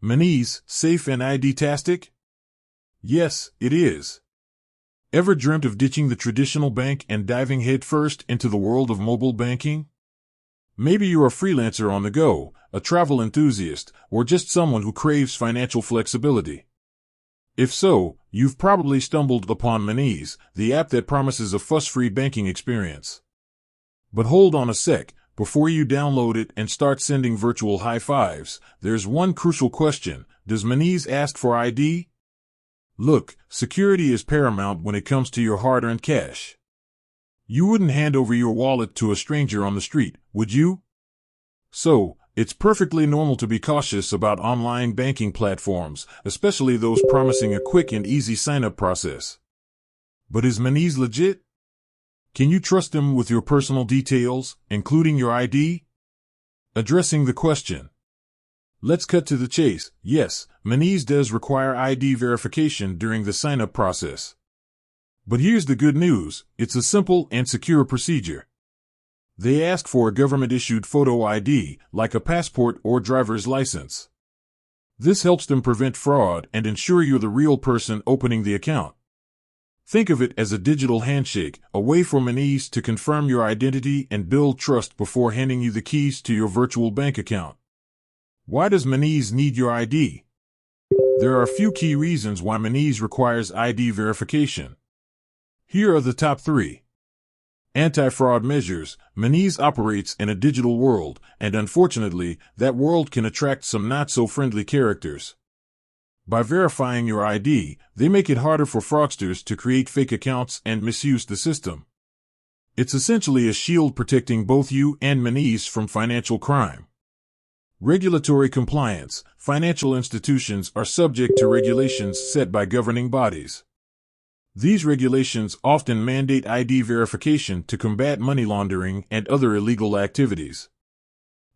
Monese, safe and ID-tastic? Yes, it is. Ever dreamt of ditching the traditional bank and diving headfirst into the world of mobile banking? Maybe you're a freelancer on the go, a travel enthusiast, or just someone who craves financial flexibility. If so, you've probably stumbled upon Monese, the app that promises a fuss-free banking experience. But hold on a sec, before you download it and start sending virtual high fives, there's one crucial question: does Monese ask for ID? Look, security is paramount when it comes to your hard-earned cash. You wouldn't hand over your wallet to a stranger on the street, would you? So, it's perfectly normal to be cautious about online banking platforms, especially those promising a quick and easy sign-up process. But is Monese legit? Can you trust them with your personal details, including your ID? Addressing the question. Let's cut to the chase. Yes, Monese does require ID verification during the sign-up process. But here's the good news: it's a simple and secure procedure. They ask for a government-issued photo ID, like a passport or driver's license. This helps them prevent fraud and ensure you're the real person opening the account. Think of it as a digital handshake, a way for Monese to confirm your identity and build trust before handing you the keys to your virtual bank account. Why does Monese need your ID? There are a few key reasons why Monese requires ID verification. Here are the top 3. Anti-fraud measures. Monese operates in a digital world, and unfortunately, that world can attract some not-so-friendly characters. By verifying your ID, they make it harder for fraudsters to create fake accounts and misuse the system. It's essentially a shield protecting both you and Monese from financial crime. Regulatory compliance. Financial institutions are subject to regulations set by governing bodies. These regulations often mandate ID verification to combat money laundering and other illegal activities.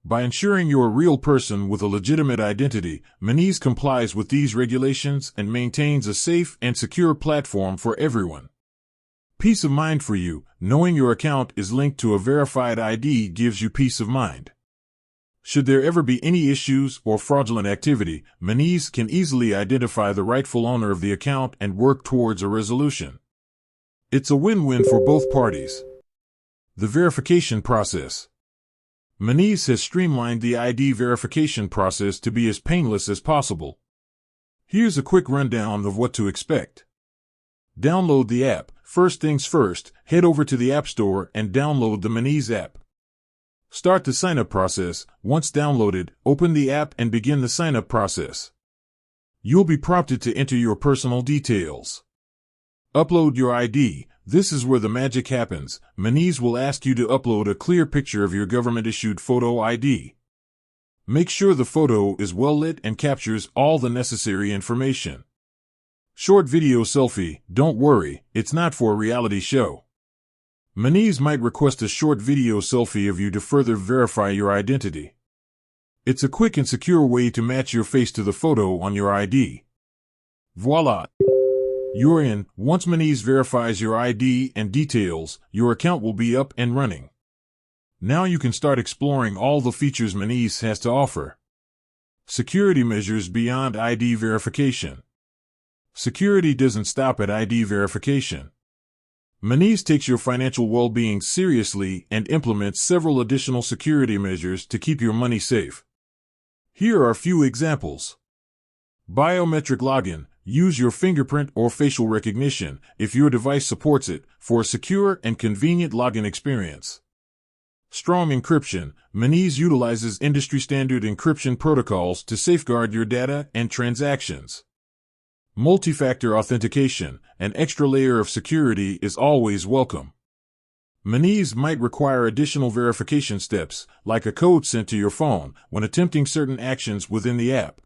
By ensuring you're a real person with a legitimate identity, Monese complies with these regulations and maintains a safe and secure platform for everyone. Peace of mind for you. Knowing your account is linked to a verified ID gives you peace of mind. Should there ever be any issues or fraudulent activity, Monese can easily identify the rightful owner of the account and work towards a resolution. It's a win-win for both parties. The verification process. Monese has streamlined the ID verification process to be as painless as possible. Here's a quick rundown of what to expect. Download the app. First things first, head over to the App Store and download the Monese app. Start the sign-up process. Once downloaded, open the app and begin the sign-up process. You'll be prompted to enter your personal details. Upload your ID. This is where the magic happens. Monese will ask you to upload a clear picture of your government-issued photo ID. Make sure the photo is well lit and captures all the necessary information. Short video selfie. Don't worry, it's not for a reality show. Monese might request a short video selfie of you to further verify your identity. It's a quick and secure way to match your face to the photo on your ID. Voila! You're in. Once Monese verifies your ID and details, your account will be up and running. Now you can start exploring all the features Monese has to offer. Security measures beyond ID verification. Security doesn't stop at ID verification. Monese takes your financial well-being seriously and implements several additional security measures to keep your money safe. Here are a few examples. Biometric login. Use your fingerprint or facial recognition, if your device supports it, for a secure and convenient login experience. Strong encryption. Monese utilizes industry-standard encryption protocols to safeguard your data and transactions. Multi-factor authentication. An extra layer of security is always welcome. Monese might require additional verification steps, like a code sent to your phone, when attempting certain actions within the app.